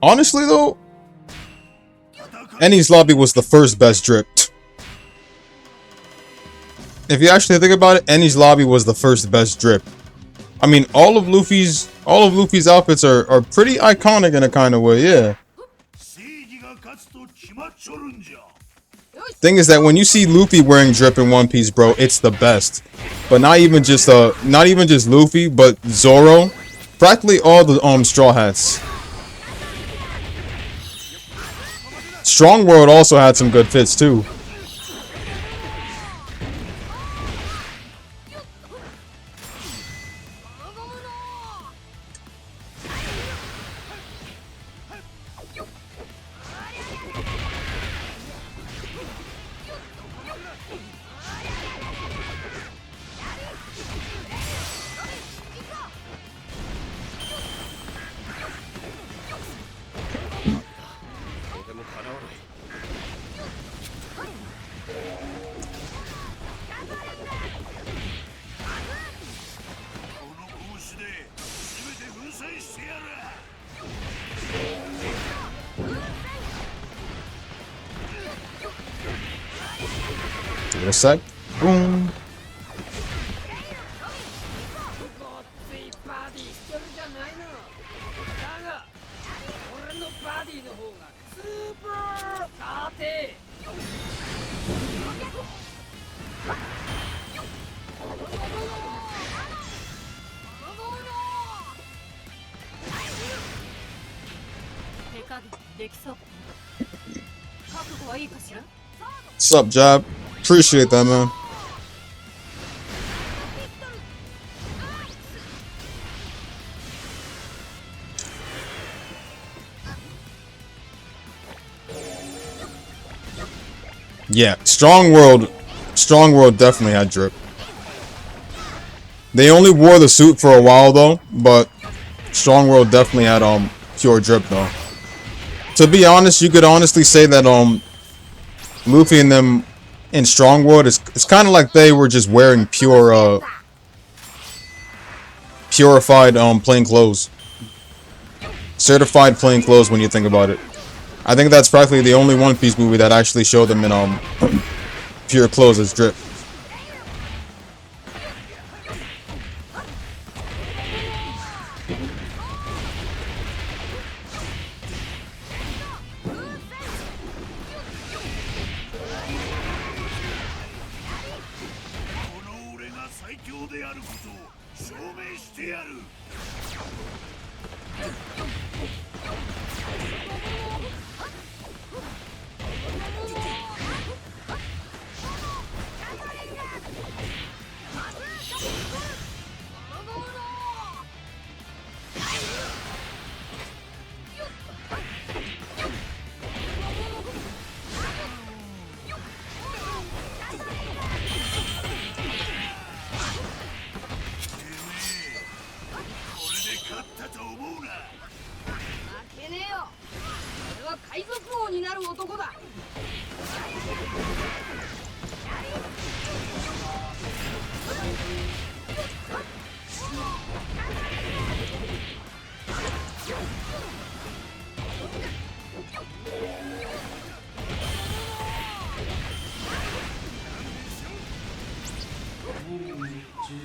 Honestly, though, Enies Lobby was the first best drip. If you actually think about it, Enies Lobby was the first best drip. I mean, all of Luffy's outfits are pretty iconic in a kind of way, yeah. Thing is that when you see Luffy wearing drip in One Piece, bro, it's the best. But not even just Luffy, but Zoro, practically all the Straw Hats. Strong World also had some good fits too. Give it a sec. Boom. What's up, Job? Appreciate that, man. Yeah, Strong World definitely had drip. They only wore the suit for a while though, but Strong World definitely had pure drip though. To be honest, you could honestly say that Luffy and them in Strong World it's kind of like they were just wearing pure purified plain clothes. Certified plain clothes when you think about it. I think that's practically the only One Piece movie that actually showed them in pure clothes as drip.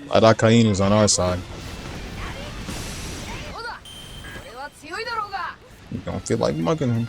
Arakain is on our side. You don't feel like mugging him.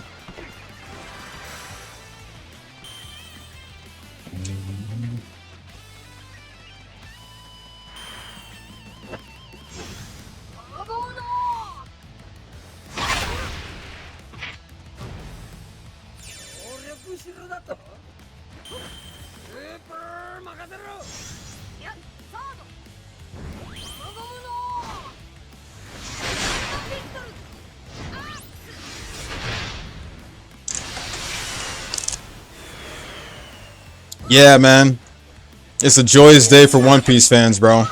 Yeah, man. It's a joyous day for One Piece fans, bro.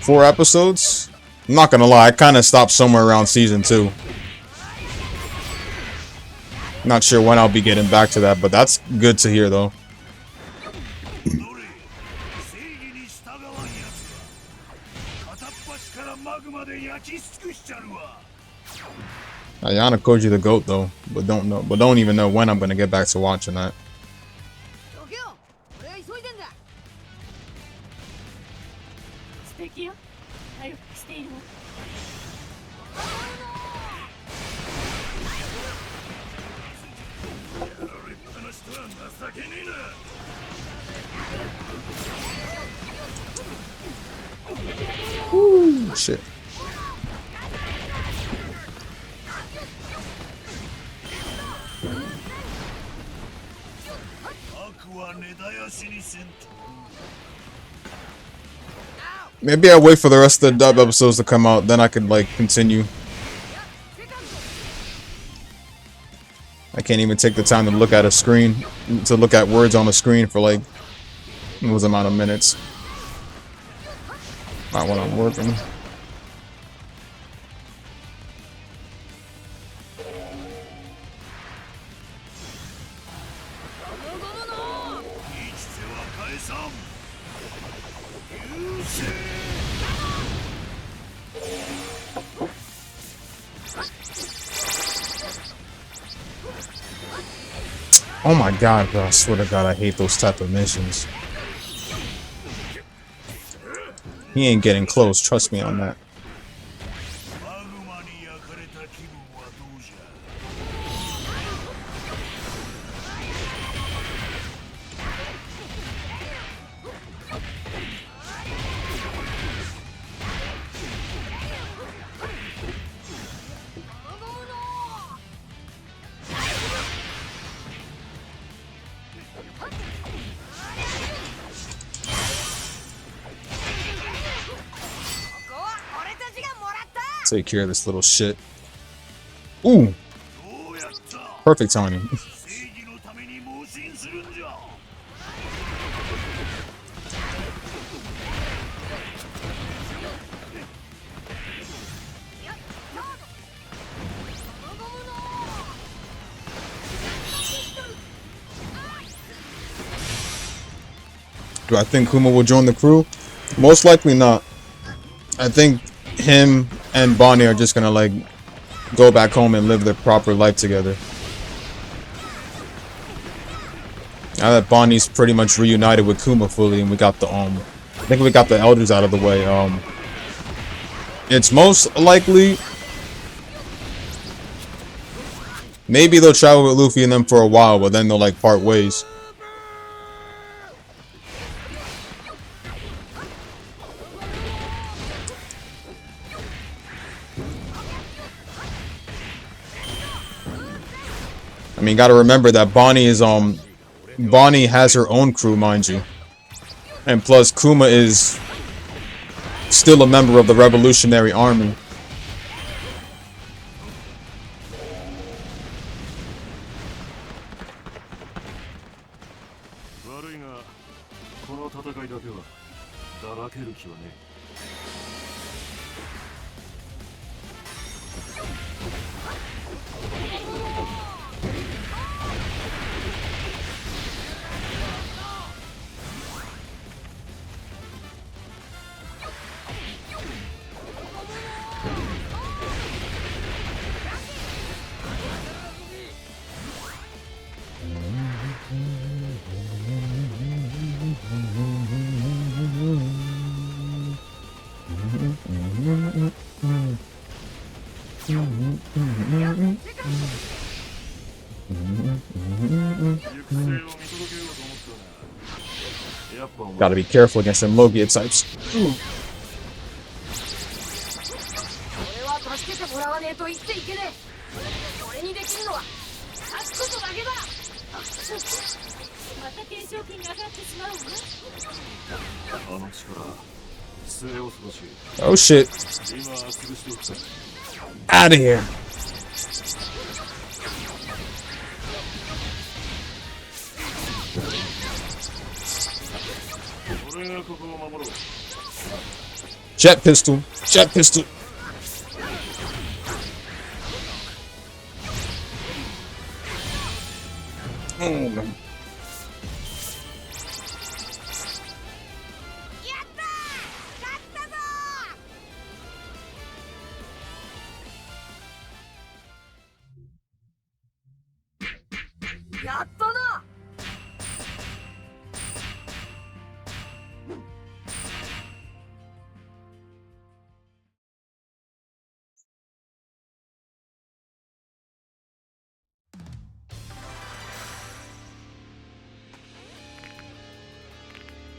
Four episodes? I'm not gonna lie, I kind of stopped somewhere around season 2. Not sure when I'll be getting back to that, but that's good to hear though. Ayana Koji the GOAT though, but don't even know when I'm gonna get back to watching that. Ooh, shit. Maybe I'll wait for the rest of the dub episodes to come out, then I could like continue. I can't even take the time to look at a screen, to look at words on a screen for like those amount of minutes. Not when I'm working. Oh my god, bro, I swear to god I hate those type of missions. He ain't getting close, trust me on that. Take care of this little shit. Ooh! Perfect timing. Do I think Kuma will join the crew? Most likely not. I think him and Bonnie are just gonna like go back home and live their proper life together. Now that Bonnie's pretty much reunited with Kuma fully, and we got the I think we got the elders out of the way. It's most likely maybe they'll travel with Luffy and them for a while, but then they'll like part ways. I mean, gotta remember that Bonnie is Bonnie has her own crew, mind you, and plus Kuma is still a member of the Revolutionary Army. Gotta be careful against them Logia types. Oh shit. Out of here. Jet pistol. Jet pistol.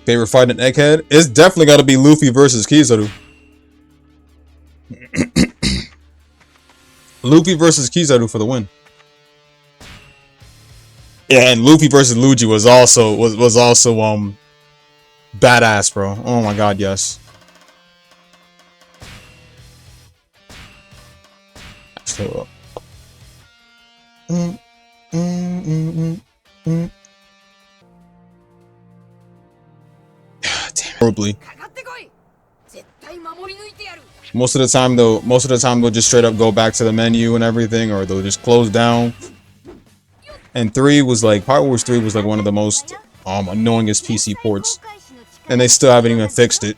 Favorite fight in Egghead? It's definitely got to be Luffy versus Kizaru. Luffy versus Kizaru for the win. Yeah, and Luffy versus Luigi was also badass, bro. Oh my god, yes. So, damn, horribly. Most of the time they'll just straight up go back to the menu and everything, or they'll just close down. And 3 was like, Power Wars 3 was like one of the most annoyingest PC ports, and they still haven't even fixed it.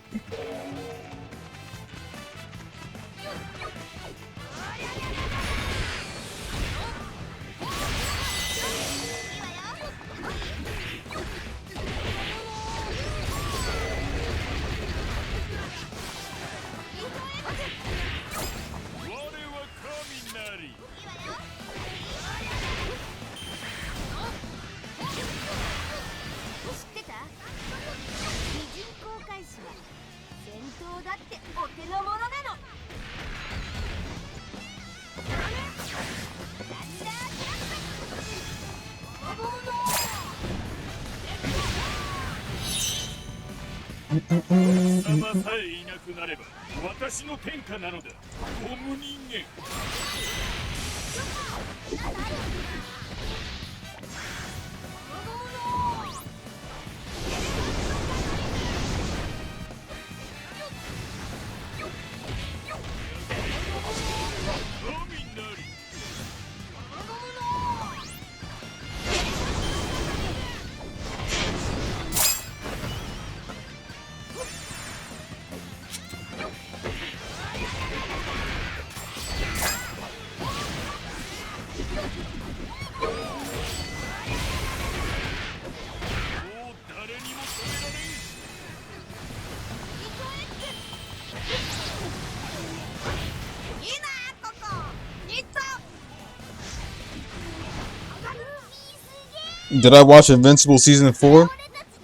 Did I watch Invincible Season 4?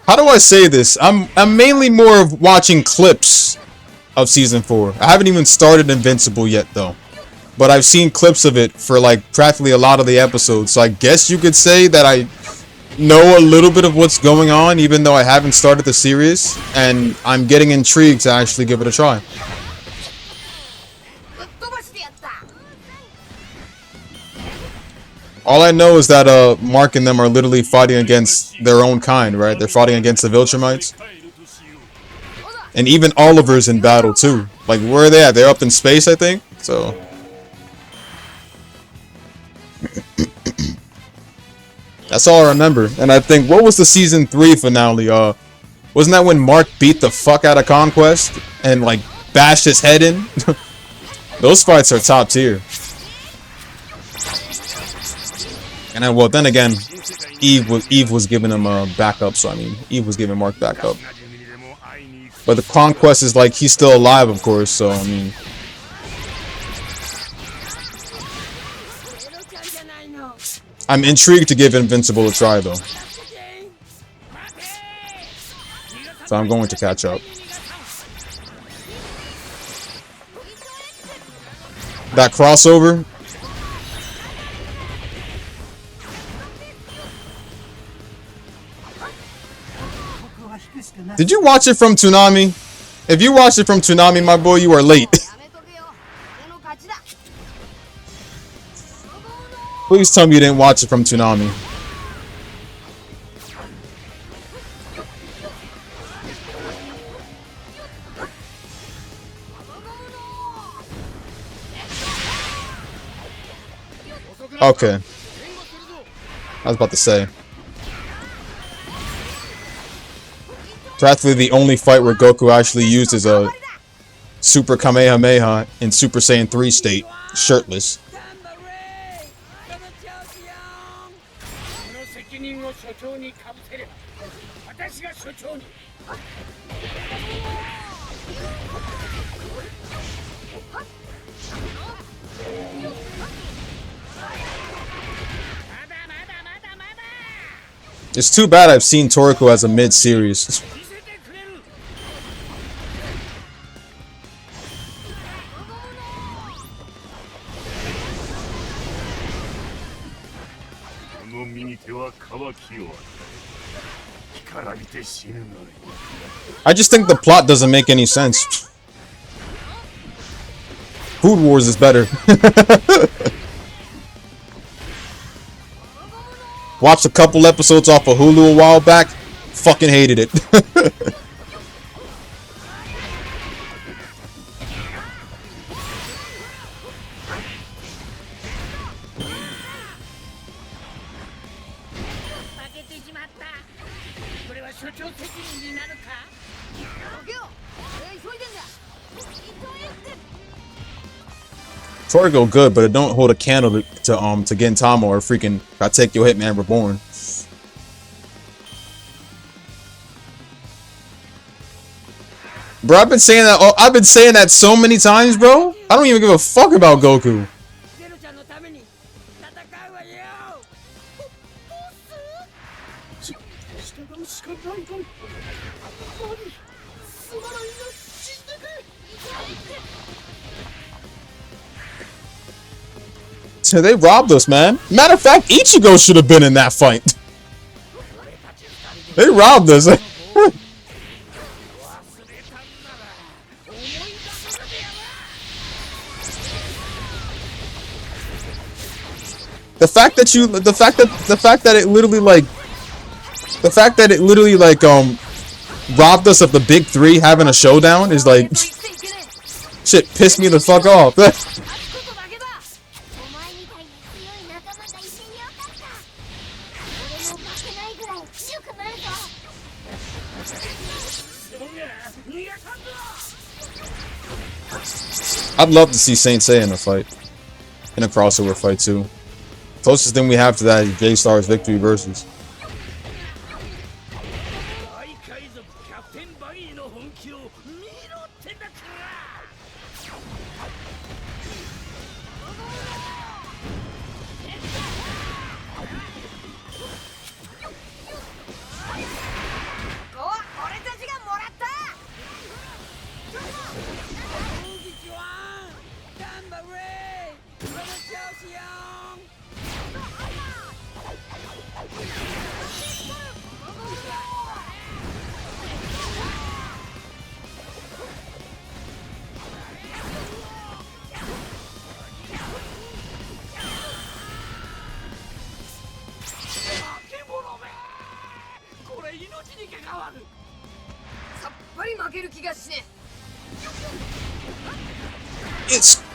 How do I say this? I'm mainly more of watching clips of Season 4. I haven't even started Invincible yet, though. But I've seen clips of it for, like, practically a lot of the episodes. So I guess you could say that I know a little bit of what's going on, even though I haven't started the series. And I'm getting intrigued to actually give it a try. All I know is that Mark and them are literally fighting against their own kind, right? They're fighting against the Viltrumites. And even Oliver's in battle too. Like, where are they at? They're up in space, I think. So that's all I remember. And I think, what was the season 3 finale? Wasn't that when Mark beat the fuck out of Conquest and like bashed his head in? Those fights are top tier. And then, well, then again, Eve was giving him a backup, so I mean, Eve was giving Mark backup. But the Conquest is like, he's still alive, of course, so I mean. I'm intrigued to give Invincible a try, though. So I'm going to catch up. That crossover. Did you watch it from Toonami? If you watched it from Toonami, my boy, you are late. Please tell me you didn't watch it from Toonami. Okay. I was about to say. Practically the only fight where Goku actually uses a Super Kamehameha in Super Saiyan 3 state, shirtless. It's too bad I've seen Toriko as a mid-series. I just think the plot doesn't make any sense. Food Wars is better. Watched a couple episodes off of Hulu a while back. Fucking hated it. Toriko good, but it don't hold a candle to Gintama or freaking Katekyo Hitman Reborn. Bro, I've been saying that. Oh, I've been saying that so many times, bro. I don't even give a fuck about Goku. So they robbed us, man. Matter of fact, Ichigo should have been in that fight. They robbed us. The fact that it literally robbed us of the big three having a showdown is like shit pissed me the fuck off. I'd love to see Saint Seiya in a fight. In a crossover fight too. Closest thing we have to that is J-Star's Victory Versus.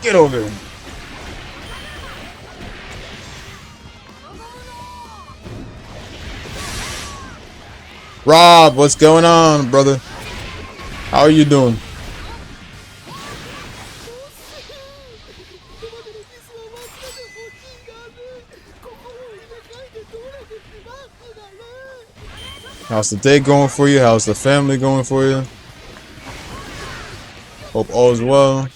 Get over here. Rob, what's going on, brother? How are you doing? How's the day going for you? How's the family going for you? Hope all is well.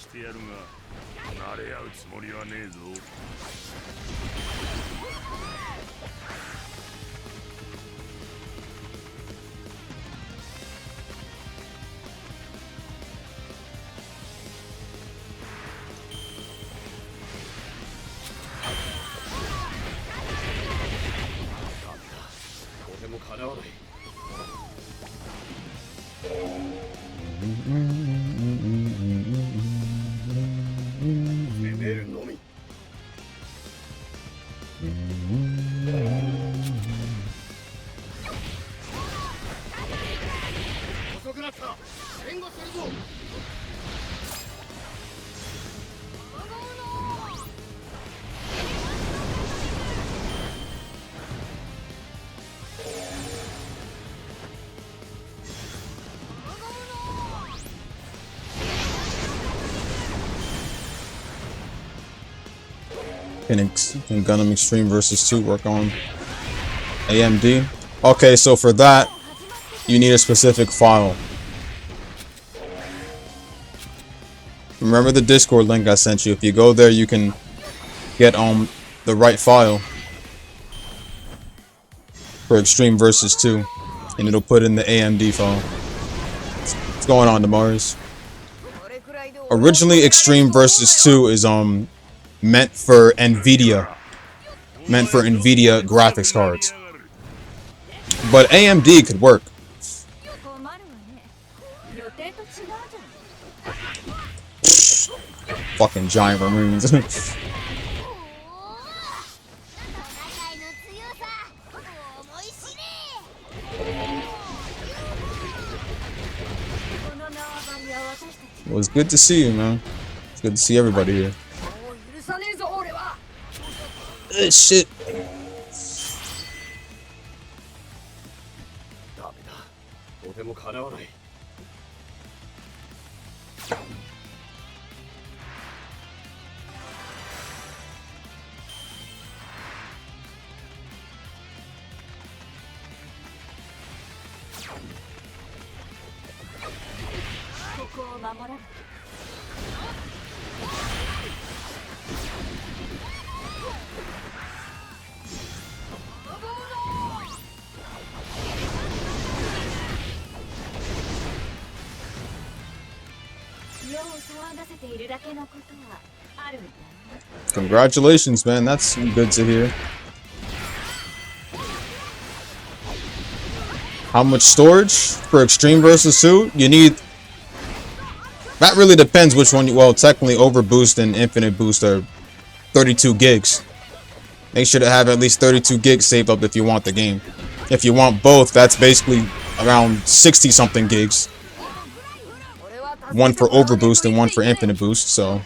Can Gundam Extreme versus 2 work on AMD? Okay, so for that, you need a specific file. Remember the Discord link I sent you. If you go there, you can get the right file for Extreme versus 2, and it'll put in the AMD file. What's going on, Damaris? Originally, Extreme versus 2 is meant for NVIDIA graphics cards, but AMD could work. Fucking giant Marines. Well, it's good to see you, man. It's good to see everybody here. Shit. Congratulations, man. That's good to hear. How much storage for Extreme versus 2? You need... That really depends which one you... Well, technically, Overboost and Infinite Boost are 32 gigs. Make sure to have at least 32 gigs saved up if you want the game. If you want both, that's basically around 60-something gigs. One for Overboost and one for Infinite Boost, so...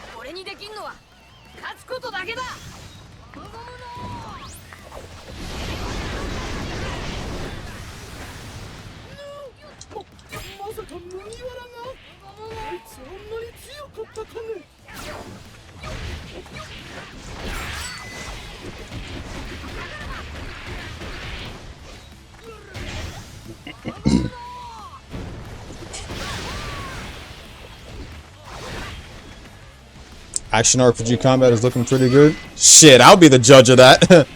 Action RPG combat is looking pretty good. Shit, I'll be the judge of that.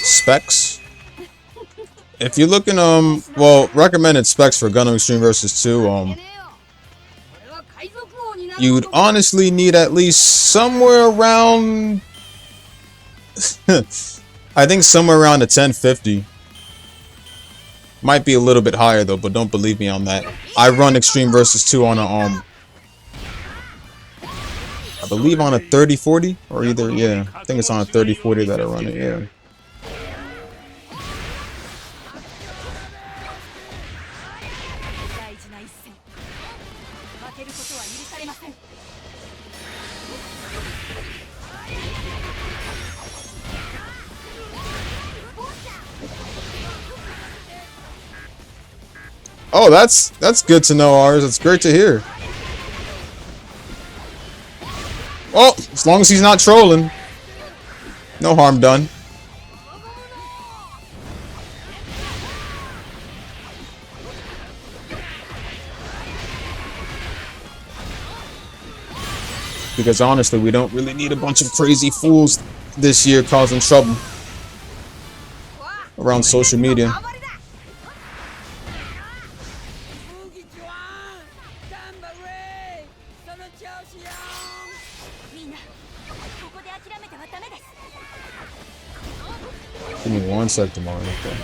Specs. If you're looking, well, recommended specs for Gundam Extreme versus 2, you'd honestly need at least somewhere around, I think somewhere around a 1050. Might be a little bit higher though, but don't believe me on that. I run Extreme versus 2 on a, I believe on a 3040, or either, yeah, I think it's on a 3040 that I run it, yeah. Oh, that's good to know, ours. It's great to hear. Well, as long as he's not trolling, no harm done. Because honestly, we don't really need a bunch of crazy fools this year causing trouble around social media. Give me 1 sec tomorrow. Okay.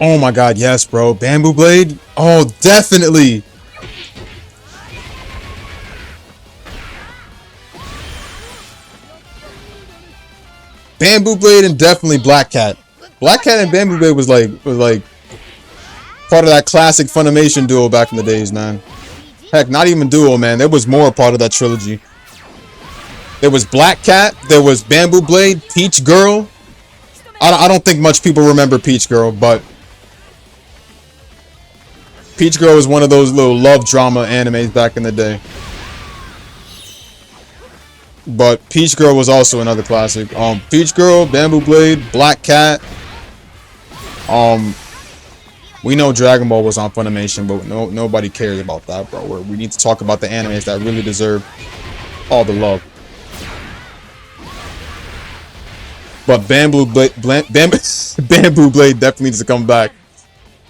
Oh my god, yes, bro. Bamboo Blade? Oh, definitely. Bamboo Blade and definitely Black Cat. Black Cat and Bamboo Blade was like part of that classic Funimation duo back in the days, man. Heck, not even duo, man. There was more part of that trilogy. There was Black Cat, there was Bamboo Blade, Peach Girl. I don't think much people remember Peach Girl, but Peach Girl was one of those little love drama animes back in the day. But Peach Girl was also another classic. Peach Girl, Bamboo Blade, Black Cat. We know Dragon Ball was on Funimation, but nobody cares about that, bro. We need to talk about the animes that really deserve all the love. But Bamboo Blade definitely needs to come back.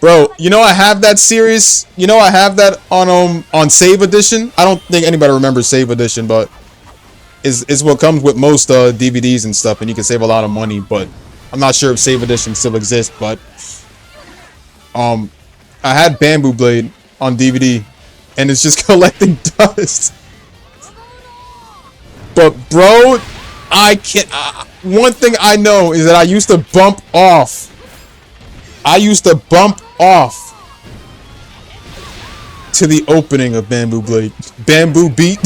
Bro, you know I have that series. You know I have that on Save Edition. I don't think anybody remembers Save Edition, but it's what comes with most DVDs and stuff, and you can save a lot of money. But I'm not sure if Save Edition still exists. But I had Bamboo Blade on DVD, and it's just collecting dust. But bro, I can't. One thing I know is that I used to bump off. I used to bump off to the opening of Bamboo Blade, Bamboo Beat,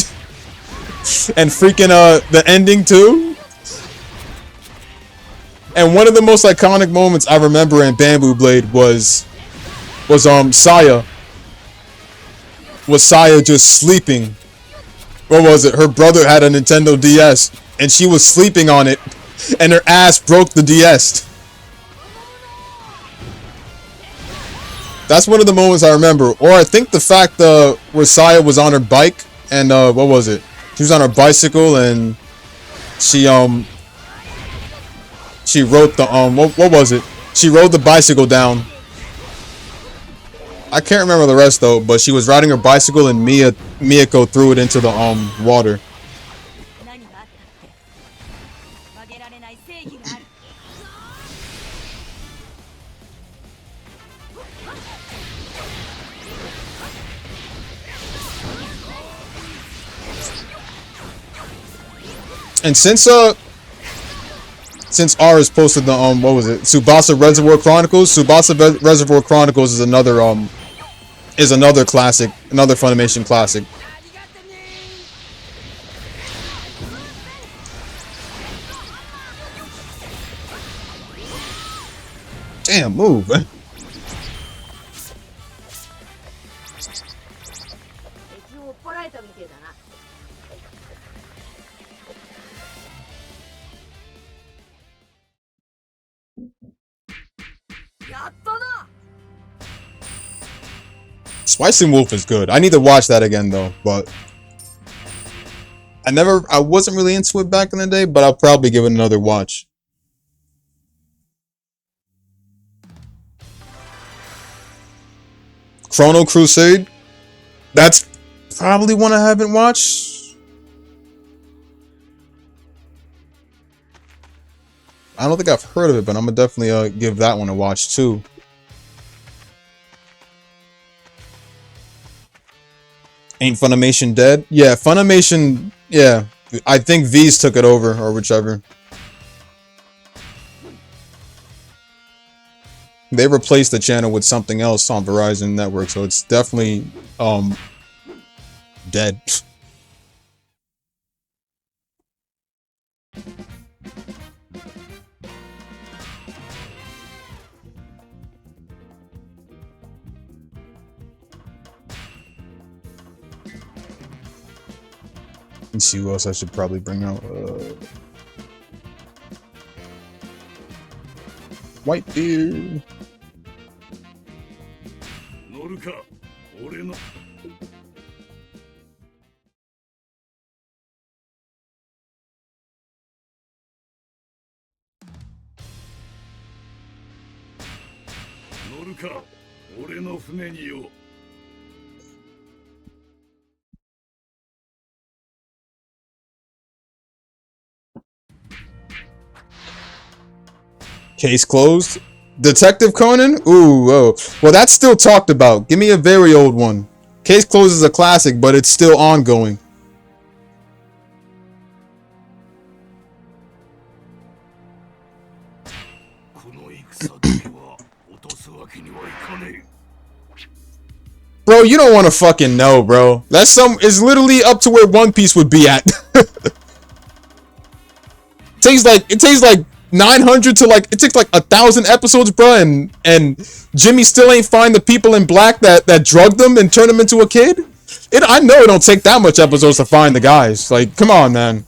and freaking the ending too. And one of the most iconic moments I remember in Bamboo Blade was Saya. Was Saya just sleeping? What was it? Her brother had a Nintendo DS, and she was sleeping on it, and her ass broke the DS. That's one of the moments I remember. Or I think the fact where Saya was on her bike, and what was it? She was on her bicycle, and she rode the what was it? She rode the bicycle down. I can't remember the rest though, but she was riding her bicycle and Miyako threw it into the water. And since R has posted the what was it? Tsubasa Reservoir Chronicles. Tsubasa Reservoir Chronicles is another classic, another Funimation classic. Damn, move. Spicy Wolf is good. I need to watch that again though, but I wasn't really into it back in the day, but I'll probably give it another watch. Chrono Crusade? That's probably one I haven't watched. I don't think I've heard of it, but I'm gonna definitely give that one a watch too. Ain't Funimation dead? Yeah, Funimation, yeah. I think V's took it over, or whichever. They replaced the channel with something else on Verizon Network, so it's definitely, dead. Let's see who else I should probably bring out. Whitebeard. Case closed. Detective Conan? Ooh, oh. Well, that's still talked about. Give me a very old one. Case Closed is a classic, but it's still ongoing. Bro, you don't want to fucking know, bro. That's it's literally up to where One Piece would be at. It takes like 900 to like, it takes like 1,000 episodes, bro, and Jimmy still ain't find the people in black that drugged them and turned them into a kid. I know it don't take that much episodes to find the guys. Like, come on, man.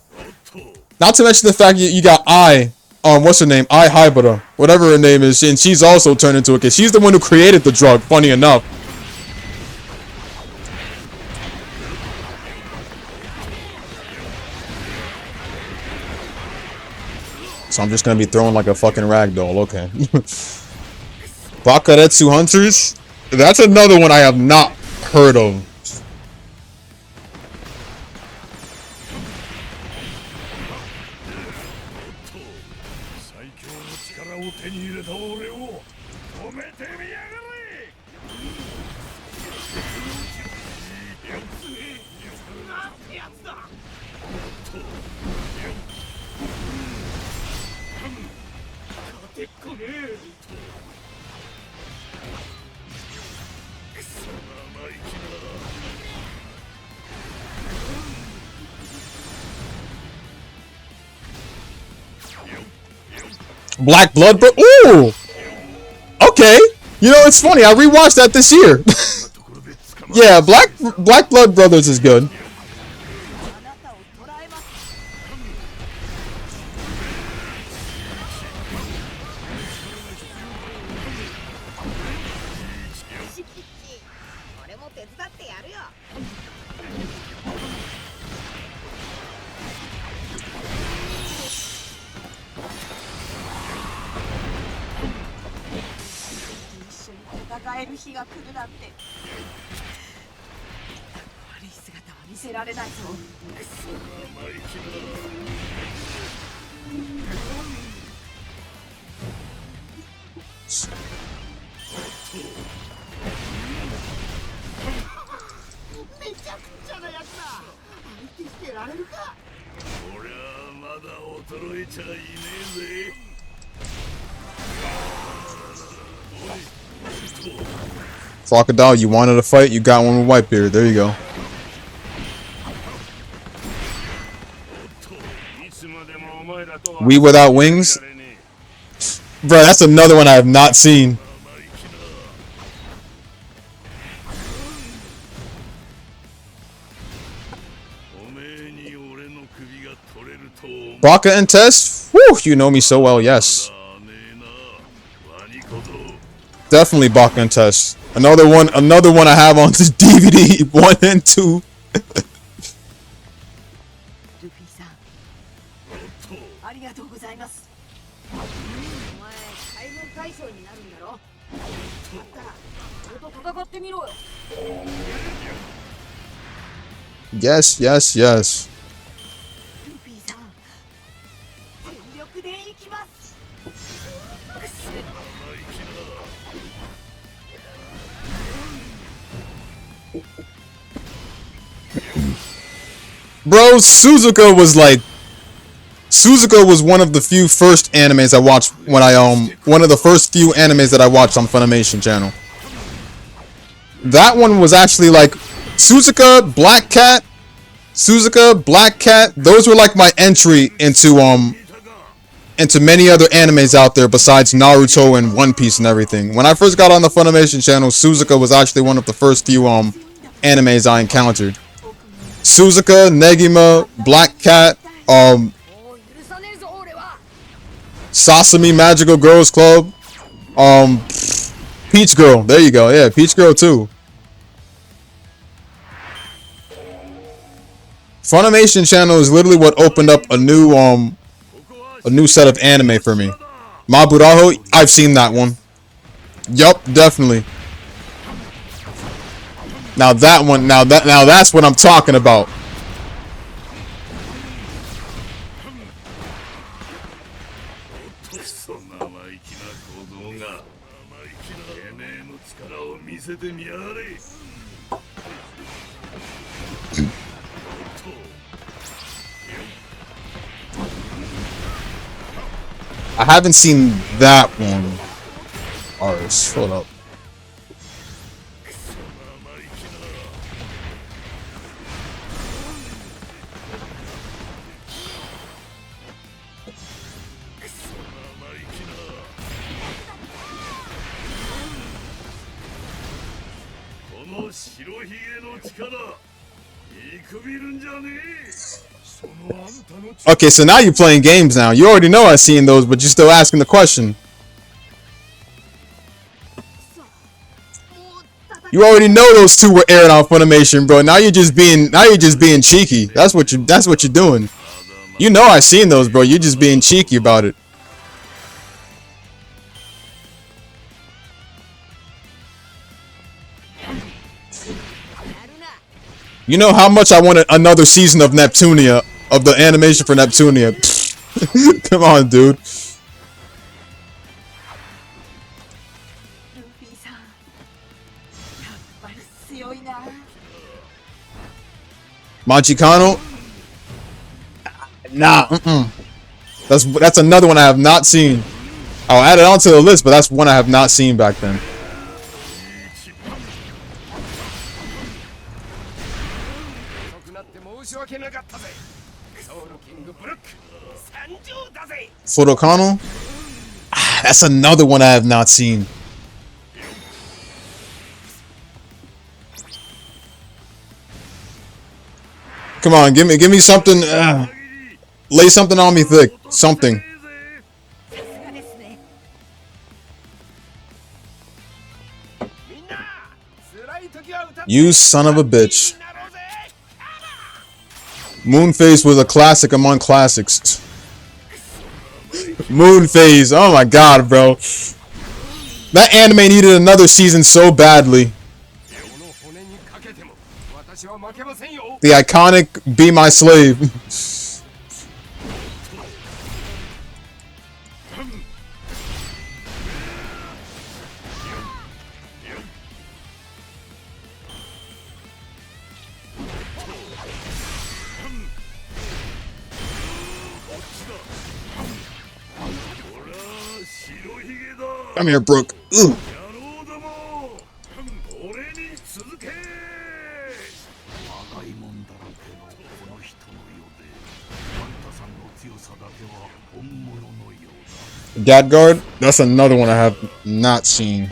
Not to mention the fact you got what's her name? Haibara, whatever her name is, and she's also turned into a kid. She's the one who created the drug, funny enough. So I'm just gonna be throwing like a fucking ragdoll, okay. Bakaretsu Hunters? That's another one I have not heard of. Black Blood Bro. Ooh! Okay. You know, it's funny. I rewatched that this year. Yeah, Black Blood Brothers is good. Crocodile, you wanted a fight, you got one with Whitebeard. There you go. We Without Wings? Bro, that's another one I have not seen. Baka and Tess? Whew, you know me so well, yes. Definitely Baka and Tess. Another one I have on this DVD, 1 and 2. Yes, yes, yes. Bro, Suzuka was one of the few first animes I watched when one of the first few animes that I watched on Funimation channel. That one was actually like Suzuka, Black Cat, those were like my entry into many other animes out there besides Naruto and One Piece and everything. When I first got on the Funimation channel, Suzuka was actually one of the first few animes I encountered. Suzuka, Negima, Black Cat, Sasami Magical Girls Club, Peach Girl. There you go. Yeah, Peach Girl too. Funimation channel is literally what opened up a new set of anime for me. Maburaho, I've seen that one. Yup, definitely. Now that one, now that's what I'm talking about. くそ生意気な小僧がてめえの力を見せてみやがれ。 I haven't seen that one. Ours. Hold up. Okay, so now you're playing games now. You already know I've seen those, but you're still asking the question. You already know those two were aired on Funimation, bro. Now you're just being cheeky. That's what you're doing. You know I've seen those, bro. You're just being cheeky about it. You know how much I wanted another season of Neptunia, of the animation for Neptunia. Come on, dude. Machikano? Nah, That's another one I have not seen. I'll add it onto the list, but that's one I have not seen back then. Furokano? That's another one I have not seen. Come on, give me something. Lay something on me thick. Something. You son of a bitch. Moonface was a classic among classics. Moonface, oh my god, bro. That anime needed another season so badly. The iconic Be My Slave. Come here, Brooke. Ooh. Gadguard? That's another one I have not seen.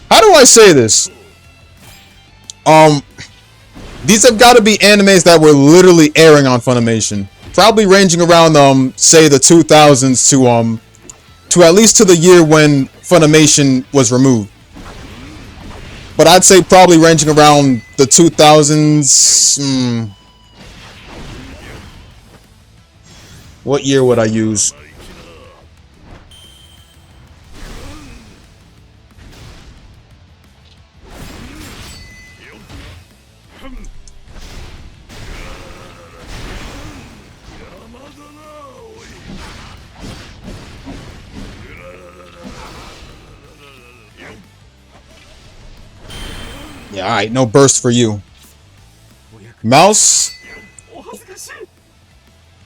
How do I say this? These have got to be animes that were literally airing on Funimation. Probably ranging around, say the 2000s to at least to the year when Funimation was removed. But I'd say probably ranging around the 2000s. What year would I use? Yeah, alright, no burst for you. Mouse?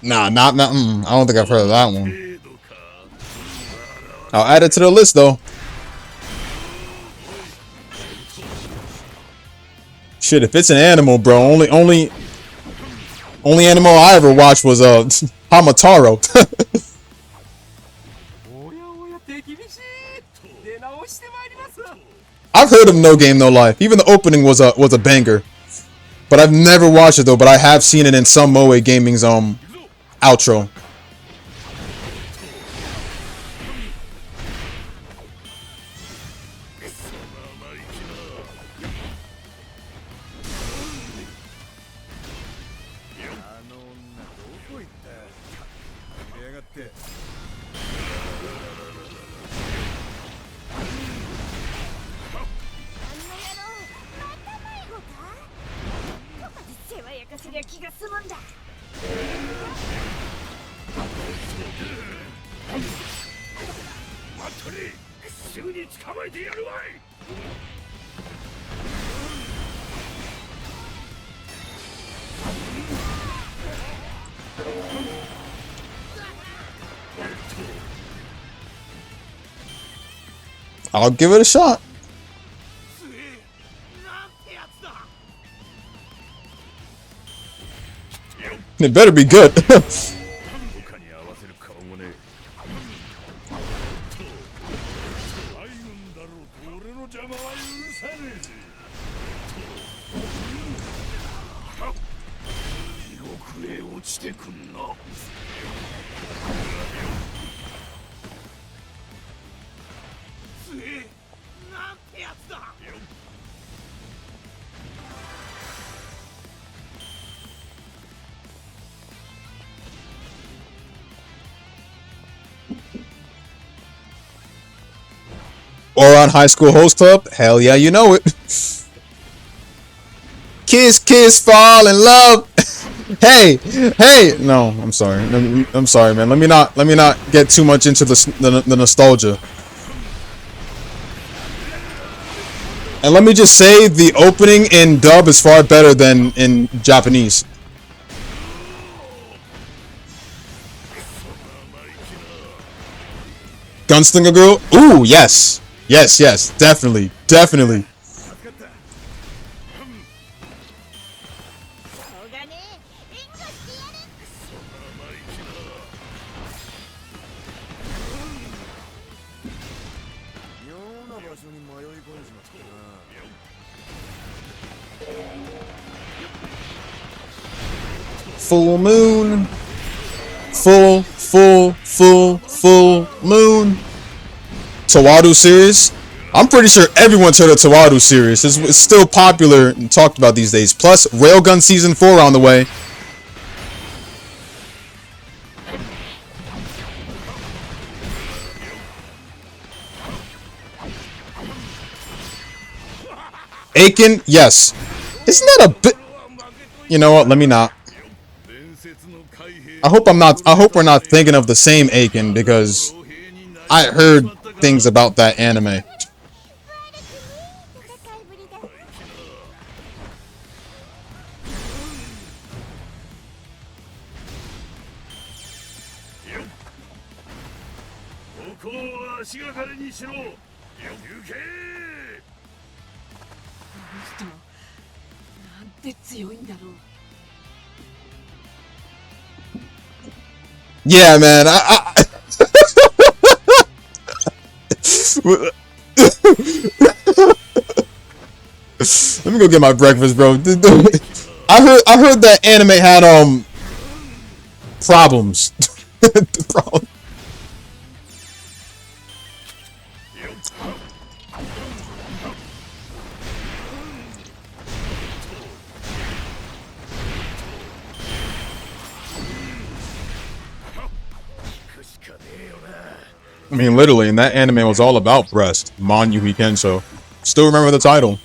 Nah, I don't think I've heard of that one. I'll add it to the list though. Shit, if it's an animal, bro, only animal I ever watched was Hamataro. I've heard of No Game No Life. Even the opening was a banger. But I've never watched it though, but I have seen it in some Moe Gaming's outro. 待っとれ、すぐに捕まえてやるわい。I'll give it a shot. つえ、なんてやつだ。 It better be good. 他に合わせる顔もね。大軍だろうと俺の邪魔は許さねえぜ。地獄へ落ちてくんな。つえ、なんてやつだ。 Oron High School Host Club? Hell yeah, you know it. Kiss, kiss, fall in love. Hey, hey. No, I'm sorry. I'm sorry, man. Let me not get too much into the nostalgia. And let me just say, the opening in dub is far better than in Japanese. Gunslinger Girl? Ooh, yes. Yes, yes. Definitely. Definitely. Full moon. Full moon. Tawadu series. I'm pretty sure everyone's heard of Tawadu series. It's still popular and talked about these days. Plus, Railgun Season 4 on the way. Aiken, yes. Isn't that a bit... You know what? Let me not. I hope we're not thinking of the same Aiken, because I heard things about that anime. Yeah, man. Let me go get my breakfast, bro. I heard that anime had problems. Problem. I mean, literally, and that anime was all about breast. Manyuhi Kensho. Still remember the title.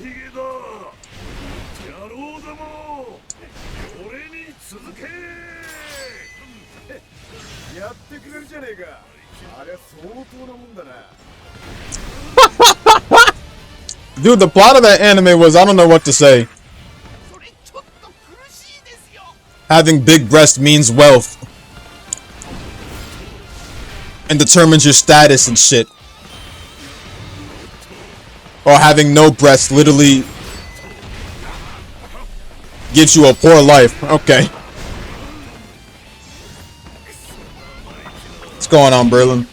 げだ。野郎ども、俺に続け。やってくれるじゃねえか。あれは相当なもんだな。 Dude, the plot of that anime was I don't know what to say. Having big breasts means wealth and determines your status and shit. Or having no breasts literally gives you a poor life. Okay. What's going on, Berlin?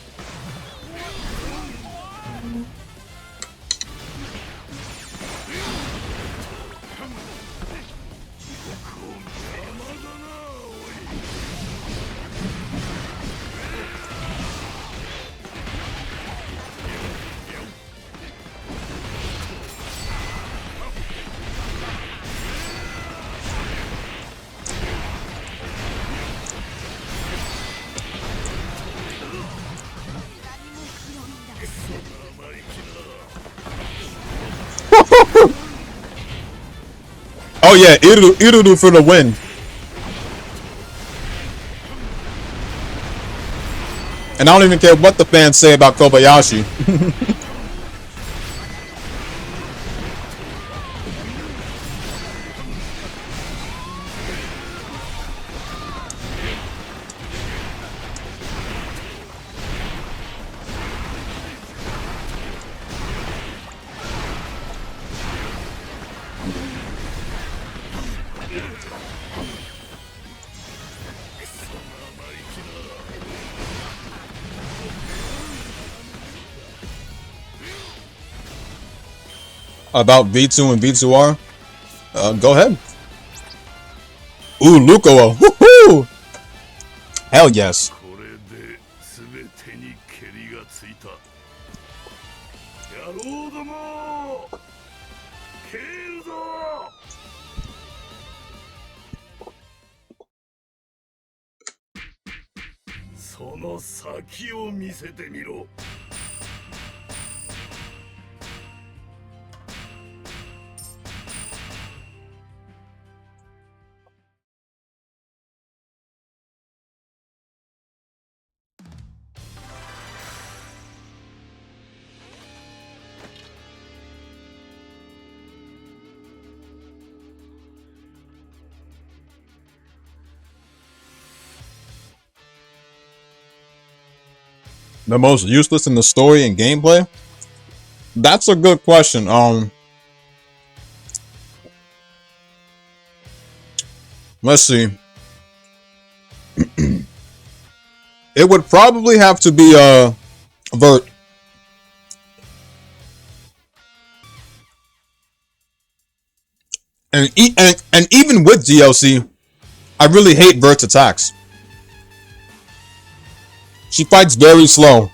Oh yeah, Iruru for the win. And I don't even care what the fans say about Kobayashi. About V2 and V2R? Go ahead. Ooh, Luko. Woohoo! Hell yes. これで全てにケリがついた。野郎ども、蹴るぞ。その先を見せてみろ。 The most useless in the story and gameplay? That's a good question. Let's see. It would probably have to be Vert. And even with DLC, I really hate Vert's attacks. She fights very slow,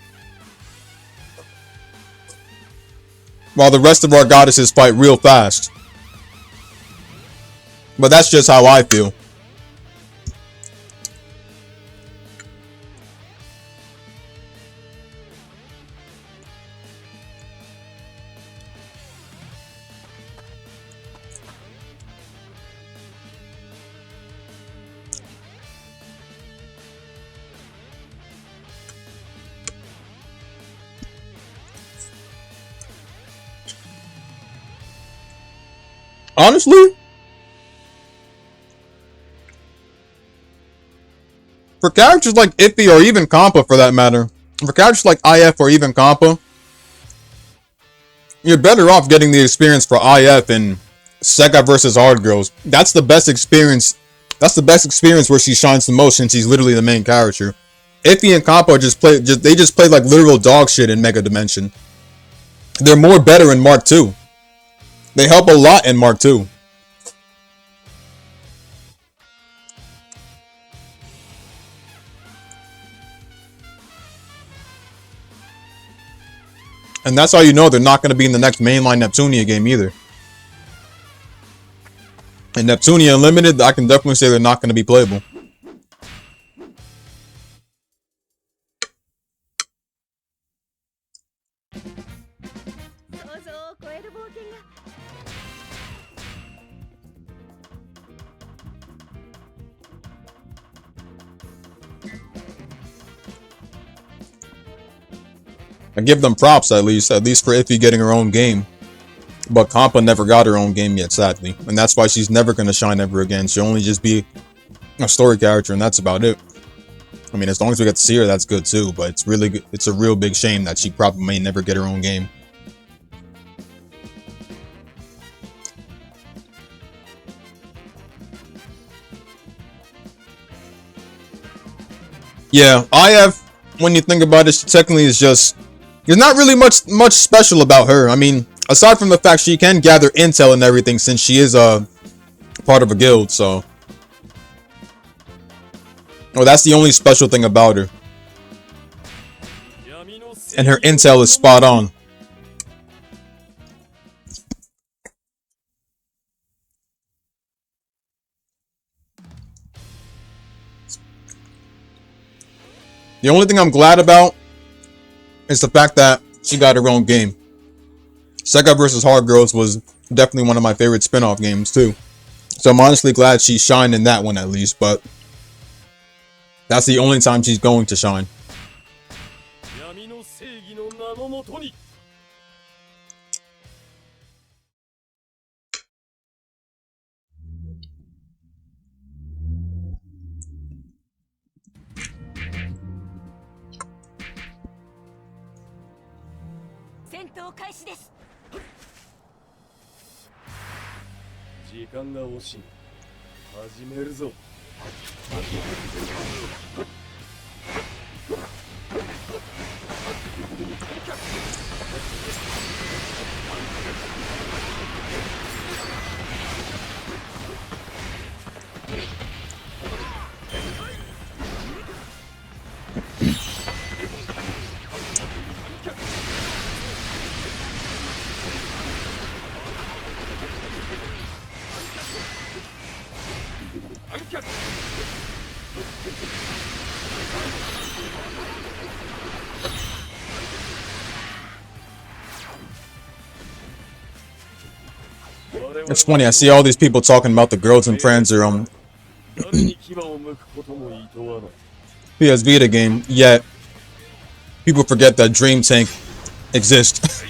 while the rest of our goddesses fight real fast. But that's just how I feel. Honestly, for characters like Iffy or even Compa for that matter, for characters like IF or even Compa, you're better off getting the experience for IF in Sega vs. Hard Girls. That's the best experience. That's the best experience where she shines the most since she's literally the main character. Iffy and Compa just play like literal dog shit in Mega Dimension. They're more better in Mark 2. They help a lot in Mark 2. And that's how you know they're not going to be in the next mainline Neptunia game either. In Neptunia Unlimited, I can definitely say they're not going to be playable. I give them props at least for Iffy getting her own game. But Compa never got her own game yet, sadly. And that's why she's never going to shine ever again. She'll only just be a story character, and that's about it. I mean, as long as we get to see her, that's good too. But it's really good. It's a real big shame that she probably may never get her own game. Yeah, IF, when you think about it, she technically is just... There's not really much special about her. I mean, aside from the fact she can gather intel and everything since she is a part of a guild, so... Oh, that's the only special thing about her. And her intel is spot on. The only thing I'm glad about is the fact that she got her own game. Sega vs. Hard Girls was definitely one of my favorite spin-off games too. So I'm honestly glad she shined in that one at least, but that's the only time she's going to shine. It's funny, I see all these people talking about the Girls and Friends or PS Vita game, yet people forget that Dream Tank exists.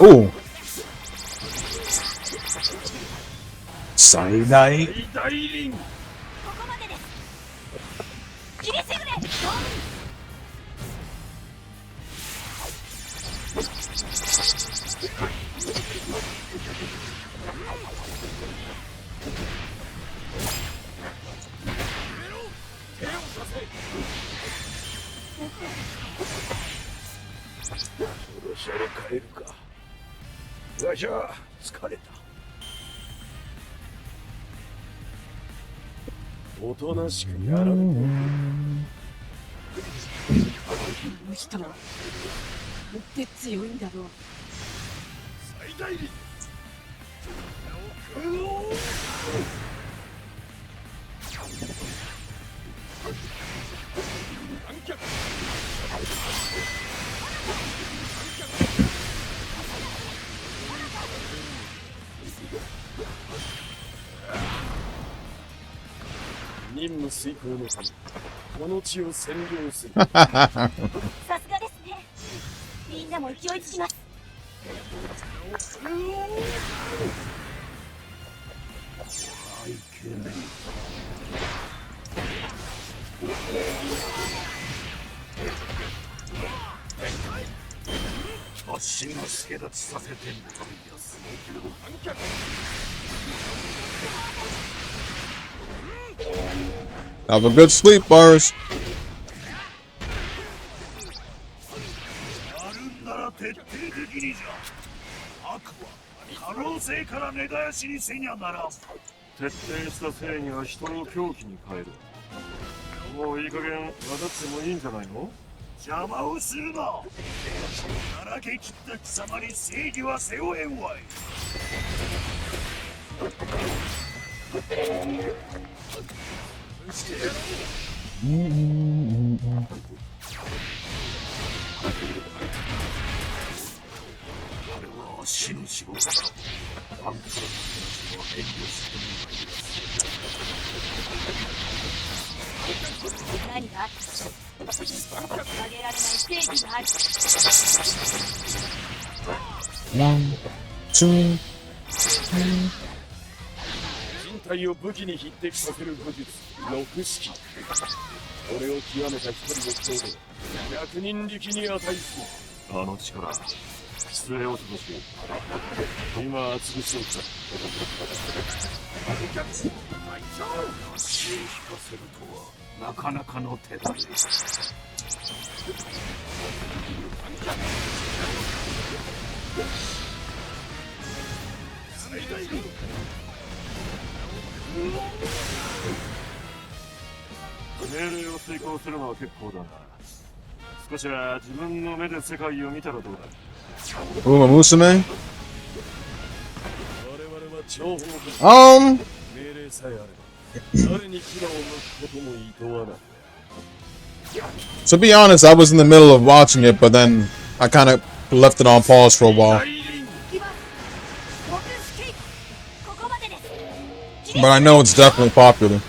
Ooh. 最大。おとなしくやられてる。この人はもって強いんだろう。最大力。任務遂行のためこの地を占領する。さすがですね。みんなも勢いつきます。死の助立ちさせてもらいやす。 Have a good sleep, Boris. やるんなら徹底的にじゃ。悪は可能性から根絶やしにせにゃならん。徹底した正義は人を狂気に変える。もういい加減分かってもいいんじゃないの？邪魔をするな。ならけ切った貴様に正義は背負えんわい。あれは死の仕事だ。あんたの気持ちは遠慮してもらいます。何があった？曲げられない正義がある。 1, 2. 人体を武器に匹敵させる武術六式。これを極めた一人の人で百人力に値する。あの力、失礼をとし今は潰しておく。足を引かせるとはなかなかの手だね。最大軍。命令を遂行するのは結構だな。少しは自分の目で世界を見たらどうだ。 Uma Musume. 我々は情報部。命令さえあれば誰に牙を向くこともいとわない。 To be honest, I was in the middle of watching it, but then I kind of left it on pause for a while. But I know it's definitely popular.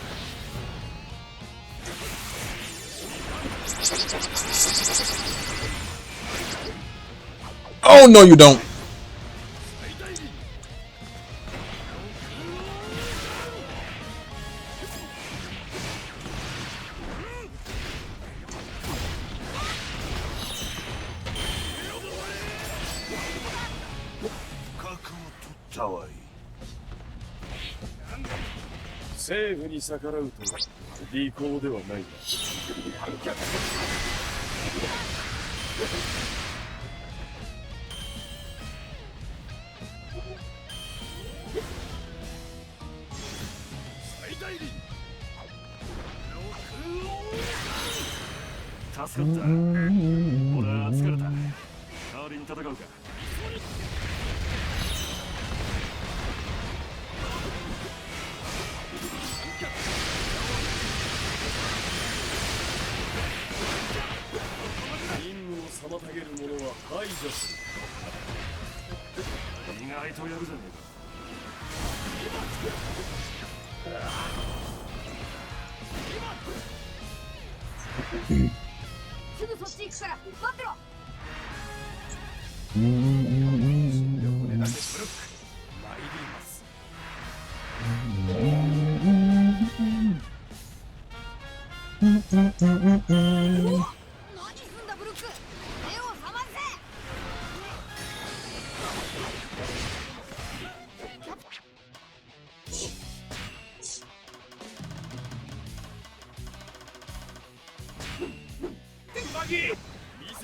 Oh, no, you don't. Tawai. 政府に逆らうとは利口ではない。助かった。俺は疲れた。代わりに戦うか。妨げる者は排除する。意外とやるじゃねえか。すぐそっち行くから待ってろ。俺だけブロック参ります。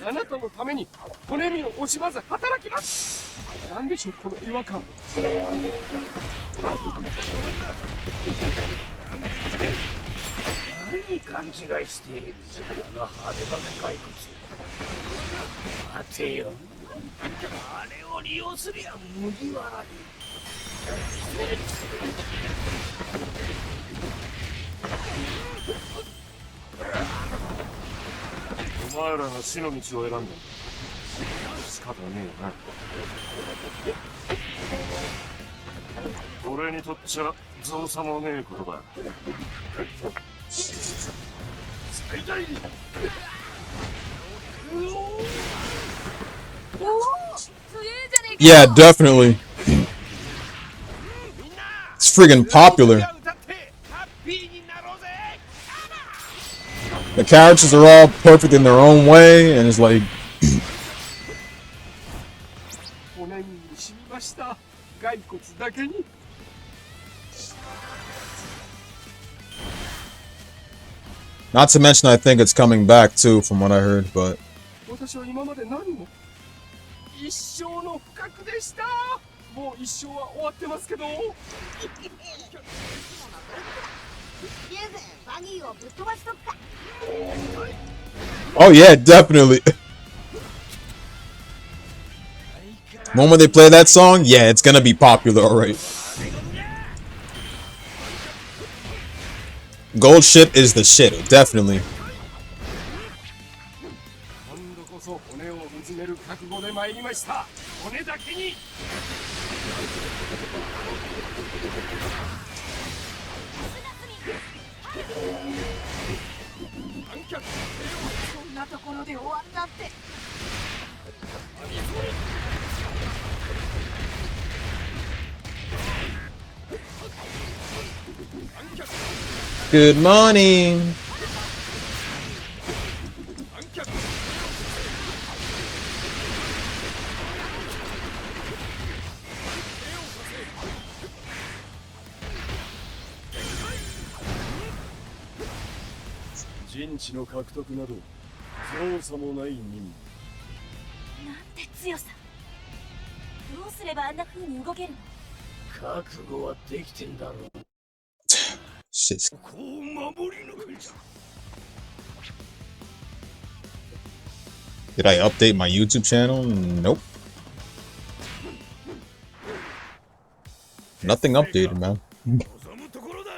あなたのために骨身を惜しまず働きます。なんでしょうこの違和感。何勘違いしている。あの派手な骸骨。待てよ。あれを利用すりゃ麦わらに。お前らが死の道を選んだ。仕方ねえな。俺にとっちゃ造作もねえことだ。最大に。Yeah, definitely. It's friggin' popular. The characters are all perfect in their own way, and it's like に染みました。骸骨だけに。Not to mention, I think it's coming back too, from what I heard. But 私は今まで何も一生の不覚でした。もう一生は終わってますけど。リュウグバギーをぶっ飛ばしとくか。 oh yeah, definitely. Moment they play that song, yeah, it's gonna be popular, alright. Gold ship is the shit, definitely. 今度こそ骨をうずめる覚悟で参りました。骨だけに。そんなところで終わるなんて。 Good morning. 陣地の獲得など造作もない任務。なんて強さ。どうすればあんな風に動けるの？覚悟はできてんだろう。 Shit. こう守り抜くんじゃ。 Did I update my YouTube channel? Nope. Nothing updated, man. 望むところだ。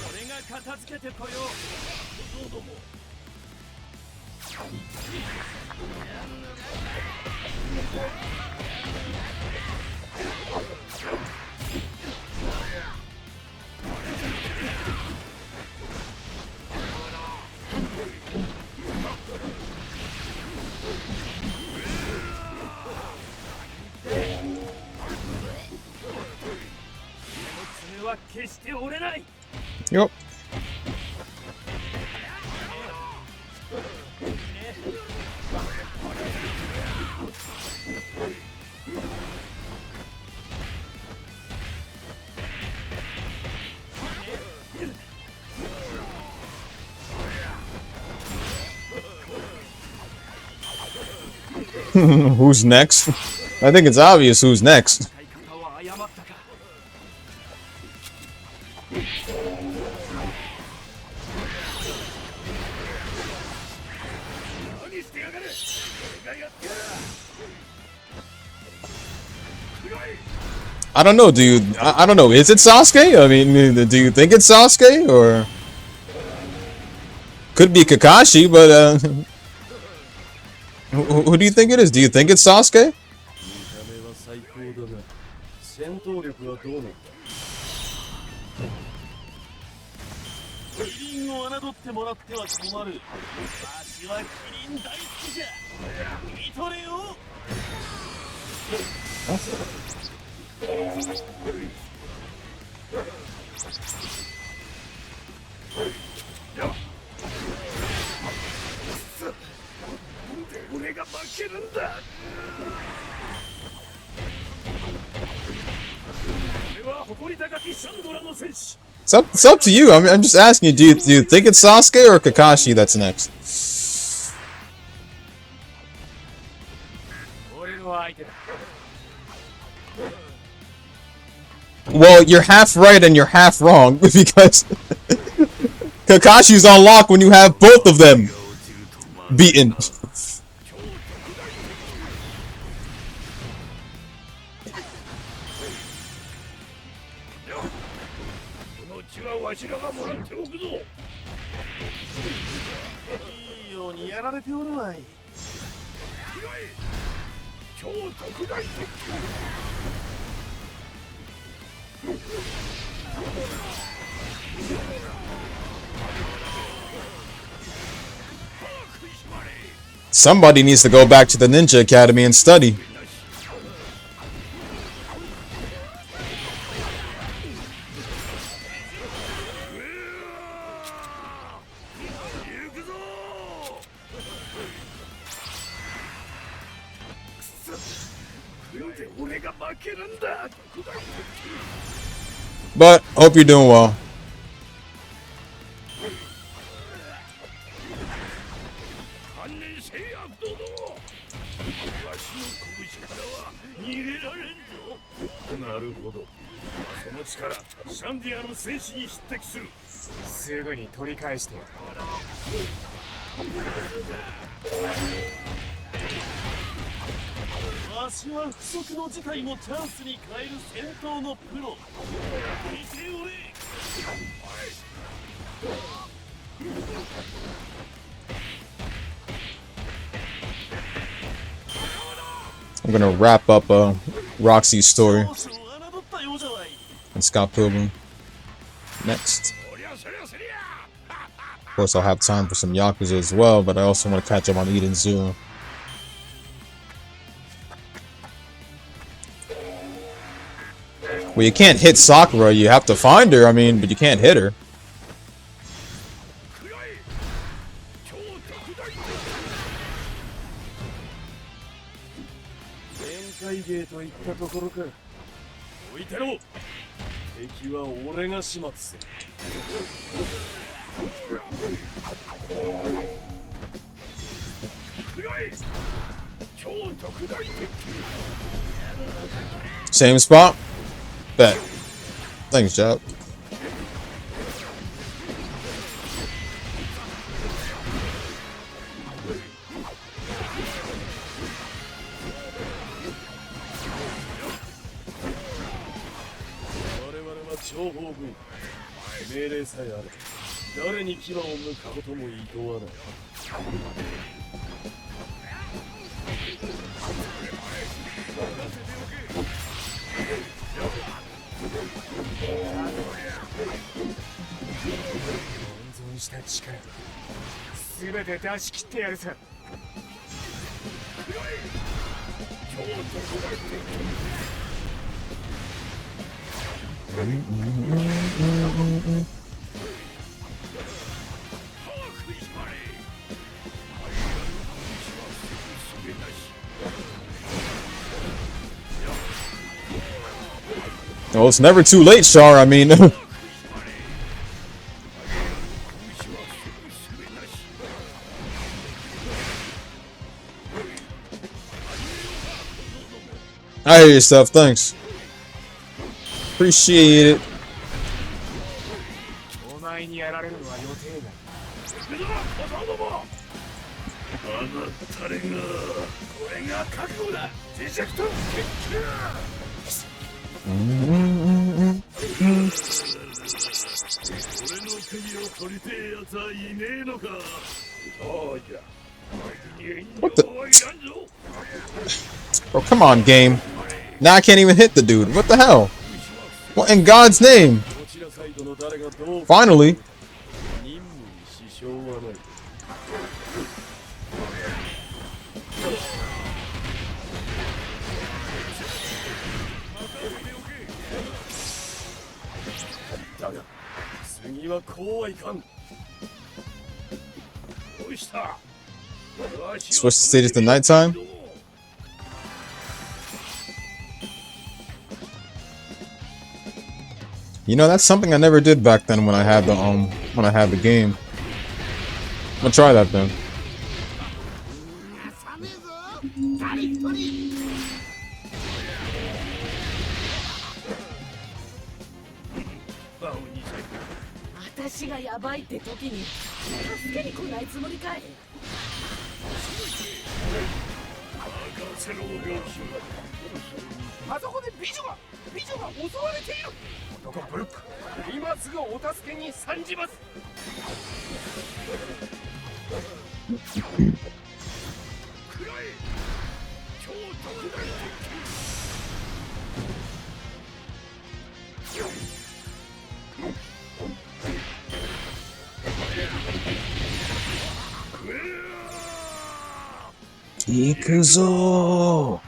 俺が片付けてこよう。どうも。 爪は決して折れない。 Yup. Who's next? I think it's obvious who's next. 使い方を誤ったか。 何してやがる。俺がやってやる。黒い。 I don't know. Do you? I don't know. Is it Sasuke? I mean, do you think it's Sasuke or could be Kakashi? But who do you think it is? Do you think it's Sasuke? 見た目は最高だが戦闘力はどうなんだ。キリンを侮ってもらっては困る。わしはキリン大好きじゃ。見とれよ。 俺が負けるんだ。俺は誇り高きシャンドラの戦士。 It's up to you. I'm just asking you. Do you think it's Sasuke or Kakashi that's next? 俺の相手だ。 Well, you're half right and you're half wrong because Kakashi's on lock when you have both of them beaten. このうちはわしらがもらっておくぞ。いいようにやられておるわい。超特大鉄球。 こ Somebody needs to go back to the Ninja Academy and study. But hope you're doing well. I'm gonna wrap up Roxy's story and Scott Pilgrim next. Of course, I'll have time for some Yakuza as well, but I also want to catch up on Eden Zoo. Well, you can't hit Sakura, you have to find her, I mean, but you can't hit her. Same spot? Bet. Thanks, Jap. Well, it's never too late, Char. I mean, I hear your stuff. Thanks. Appreciate it. What the? Bro, come on, game. Now I can't even hit the dude. What the hell? What in God's name? Finally. Switch the stages to nighttime. You know, that's something I never did back then when I had the game. I'm gonna try that then. 行くぞー。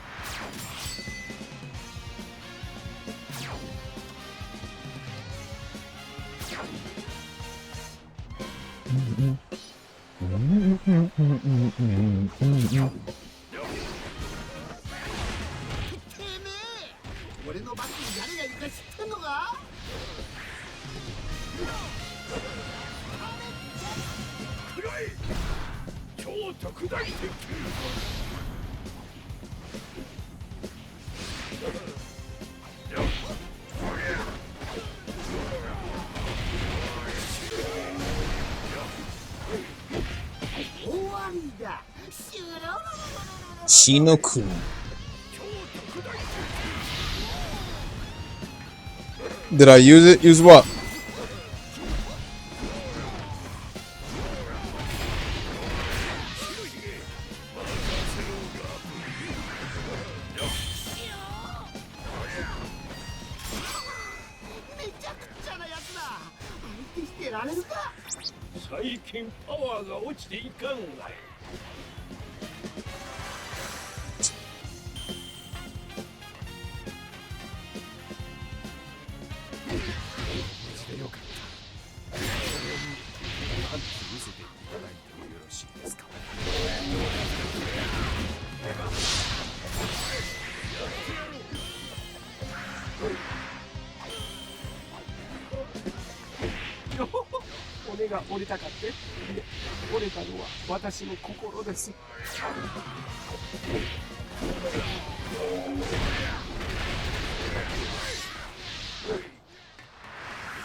俺のバッグに誰がいるか知ってんのか？超特大鉄球終わりだ。シュロロロロロロ。シノくん。Did I use it? Use what?最近パワーが落ちていかんわい。無事でよかった。パンチ見せていただいてもよろしいですか？骨が折れたかって？折れたのは私の心です。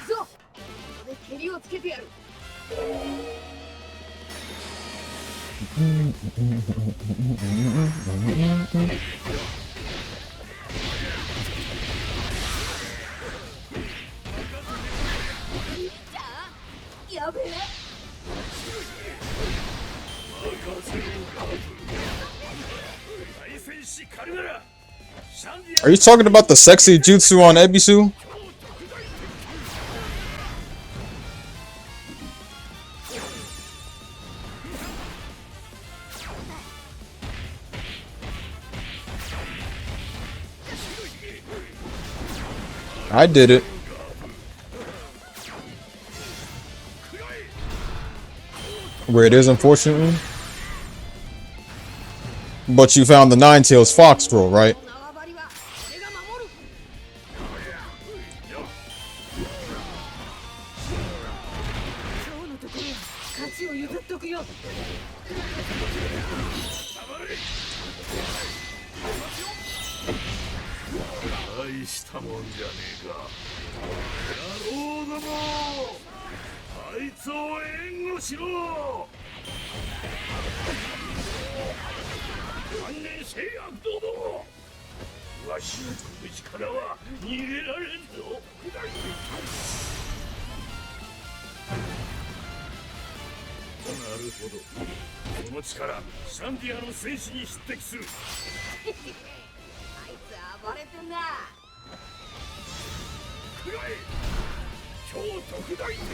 そうここで蹴りをつけてやる。やべえ。Are you talking about the sexy jutsu on Ebisu? I did it. Where it is, unfortunately. But you found the Ninetales Fox scroll, right? 縄張りは俺が守る。今日のところは勝ちを譲っとくよ。大したもんじゃねえか。野郎ども、あいつを援護しろ。観念せい悪党ども、わしの拳からは逃げられんぞ。なるほど、その力シャンディアの戦士に匹敵する。あいつ暴れてんな。くらえ、超特大鉄球。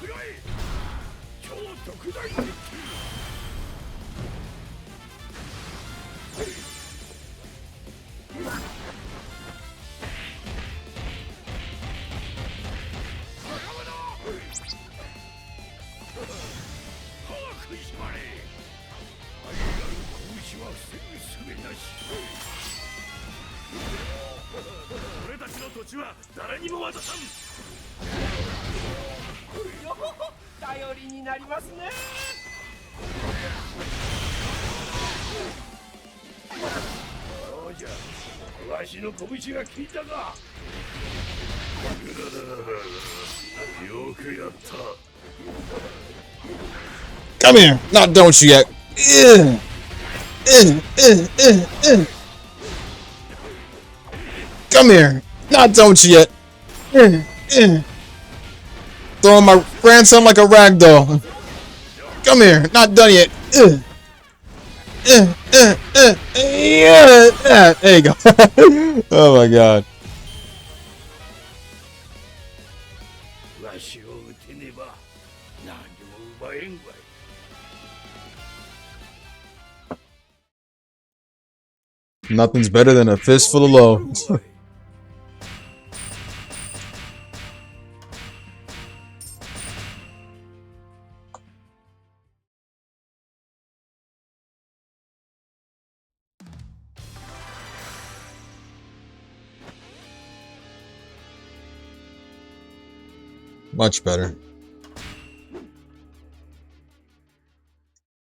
くらえ、超特大鉄球。俺たちの土地は誰にも渡さん。頼りになりますね。そうじゃ、わしの拳が効いたか。よくやった。 Come here. Not don't you yet. Come here. Not don't you yet. Throwing my grandson like a rag doll. Come here. Not done yet. Yeah, there you go. Oh my god. わしを撃てねば何も奪えんわい。 Nothing's better than a fistful of low. Much better.